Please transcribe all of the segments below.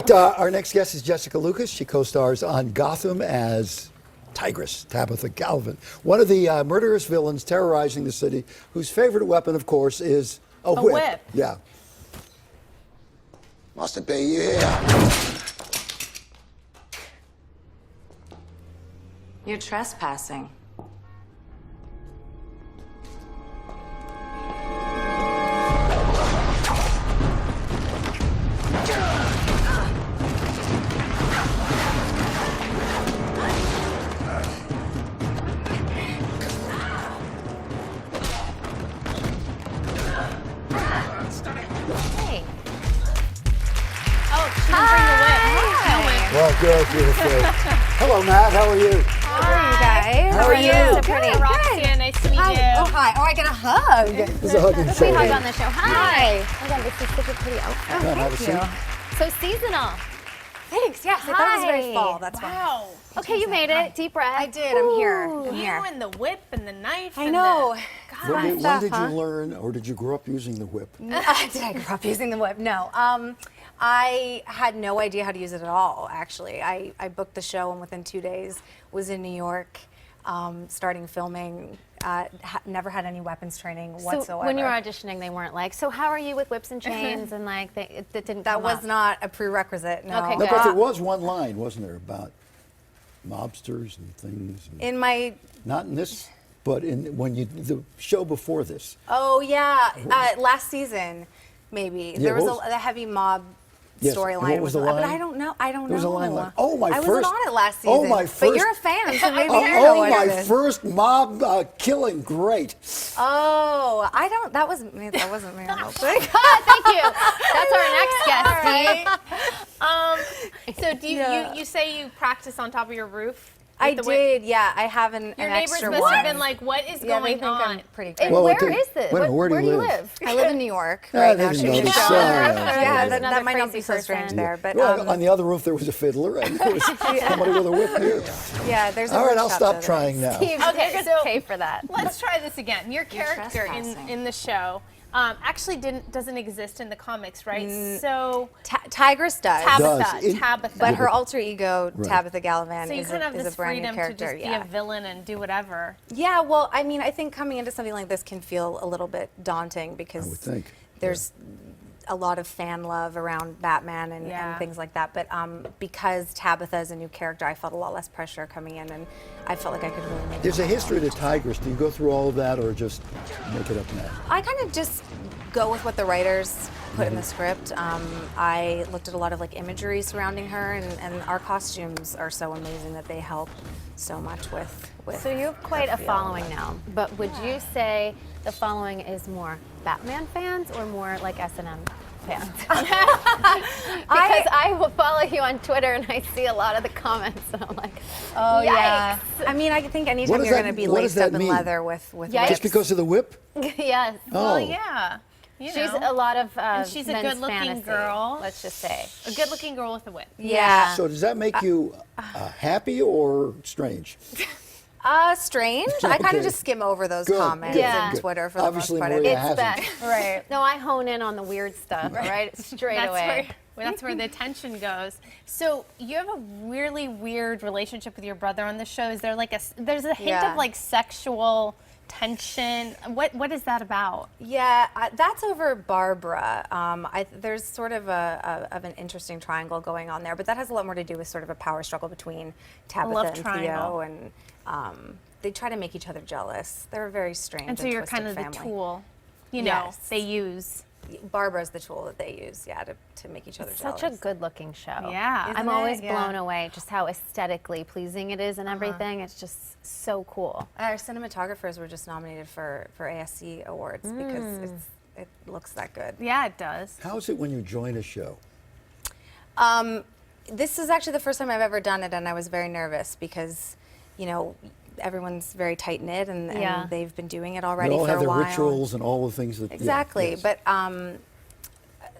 right, our next guest is Jessica Lucas. She co-stars on Gotham as Tigress, Tabitha Galavan, one of the murderous villains terrorizing the city, whose favorite weapon, of course, is a whip. Yeah. Must be here. You're trespassing. Hey. Oh, she didn't bring the whip. Hi. Well, good, beautiful. Hello, Matt. How are you? How are you guys? How are you? So pretty. Roxanne, nice to meet you. Oh, hi. Oh, I get a hug. This is a hugging show. We hug on the show. Hi. Oh, God, this is such a pretty outfit. Come on, have a seat. So seasonal. Thanks. Yes, I thought it was very fall. That's why. Wow. Okay, you made it. Deep breath. I did. I'm here. I'm You here. and the whip and the knife. I and know. The, When did you learn, or did you grow up using the whip? Did I grow up using the whip? No. I had no idea how to use it at all, actually. I booked the show and within 2 days was in New York, starting filming. Never had any weapons training whatsoever. So when you were auditioning, they weren't like, so how are you with whips and chains? And like, it didn't That come was up. not a prerequisite, no. Okay, No, good. but there was one line, wasn't there, about mobsters and things? And In my, not in this, but in the show before this. oh yeah, last season, maybe. Yeah, There was what was- a heavy mob Yes, and storyline. what was the But line? I don't know. There was a line like, "Oh, my I first." wasn't on it last season. Oh, my But first. you're a fan, so maybe you know Oh, what my it is. first mob killing! Great. Oh, I don't. That wasn't me. That wasn't me. I don't think. Thank you. That's our next guest, Dee. So do you say you practice on top of your roof? I with the whip? did. Yeah, I have an Your neighbors extra must one. have been like, what is Yeah, they going think on? I'm pretty And crazy. Well, where it did- is this? wait a minute, where do you live? I live in New York I right now. didn't shooting notice a show. that. Yeah, There's that another might not crazy be so strange person. there, but Well, on the other roof there was a fiddler, and there was somebody with a whip here. yeah, there's. All right, I'll workshop stop though, trying now. Okay, Okay, so pay for that. let's try this again. Your character trespassing. in the show actually doesn't exist in the comics, right? So Tigress does. Tabitha. But her alter ego, Right. Tabitha Galavan, So you is kind of have a this brand new freedom to character. just be a villain and do whatever. Yeah, well, I mean, I think coming into something like this can feel a little bit daunting because I would think. there's a lot of fan love around Batman and Yeah. things like that. But because Tabitha is a new character, I felt a lot less pressure coming in, and I felt like I could really make There's it a my history own. to Tigress. Do you go through all of that, or just make it up now? I kind of just go with what the writers put in the script. I looked at a lot of like imagery surrounding her, and our costumes are so amazing that they help so much with So you have quite her a feel. following now, but would you say the following is more Batman fans or more like S&M fans? Because I will follow you on Twitter and I see a lot of the comments and I'm like, Oh yeah. yikes. I mean, I think What anytime does you're that- going to be what does laced up that in mean? leather with Yikes. Just because of the whip? Yes. Oh. Well, yeah. You She's know. a lot of And she's a men's good-looking fantasy, girl. let's just say. A good-looking girl with a whip. Yeah. So does that make you happy or strange? Strange. I kind Okay. of just skim over those Good, comments good, on good. Twitter for Obviously, the most part. Maria It's hasn't. Best. Right. No, I hone in on the weird stuff, right? Straight away. That's where the attention goes. So you have a really weird relationship with your brother on the show. Is there like there's a hint Yeah. of like sexual tension? What is that about? Yeah, that's over Barbara. There's sort of an interesting triangle going on there, but that has a lot more to do with sort of a power struggle between Tabitha love and triangle. Theo, and they try to make each other jealous. They're a very strange And so you're twisted kind of family. the tool, you know, Yes. they use. Barbara's the tool that they use, yeah, to make each other jealous. Such a good-looking show. Yeah. I'm Isn't always it? Yeah. blown away just how aesthetically pleasing it is and everything. It's just so cool. Our cinematographers were just nominated for ASC awards because it looks that good. Yeah, it does. How is it when you join a show? This is actually the first time I've ever done it, and I was very nervous because, you know, everyone's very tight knit, and Yeah. they've been doing it They already all for have a their while. rituals and all the things that. yeah, Exactly, yes. but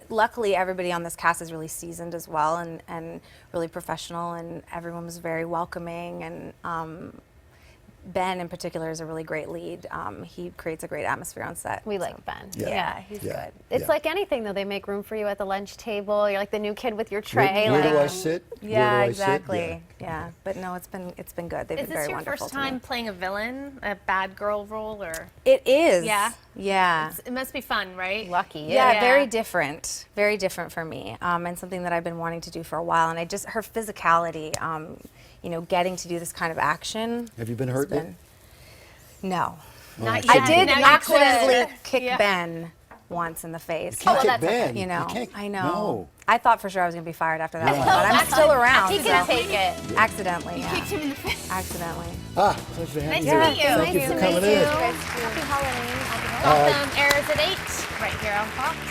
luckily everybody on this cast is really seasoned as well, and really professional, and everyone was very welcoming, and Ben in particular is a really great lead. He creates a great atmosphere on set. We like Ben. Yeah, he's good. It's like anything though. They make room for you at the lunch table. You're like the new kid with your tray. Where like, do I sit? Yeah, Where do I sit? exactly. Yeah, but no, it's been good. They've Is been this very your wonderful first to me. time playing a villain, a bad girl role, or? It is. Yeah? Yeah. It must be fun, right? lucky. Yeah, Yeah. very different for me, and something that I've been wanting to do for a while. And her physicality, getting to do this kind of action. Have you been has hurt yet? been- No. Not I yet. did Now you're accidentally close. kick Yeah. Ben once in the face. Can't well, kick that's okay. Ben. You know, can't- I know. No. I thought for sure I was going to be fired after that Yeah. one, but I'm still around. He can so- take it. Accidentally, yeah. Kicked him in the face. Accidentally. Pleasure to have Nice you to here. meet you. Thank you Nice for to coming meet in. you. Happy holidays. Gotham airs at 8 right here on Fox.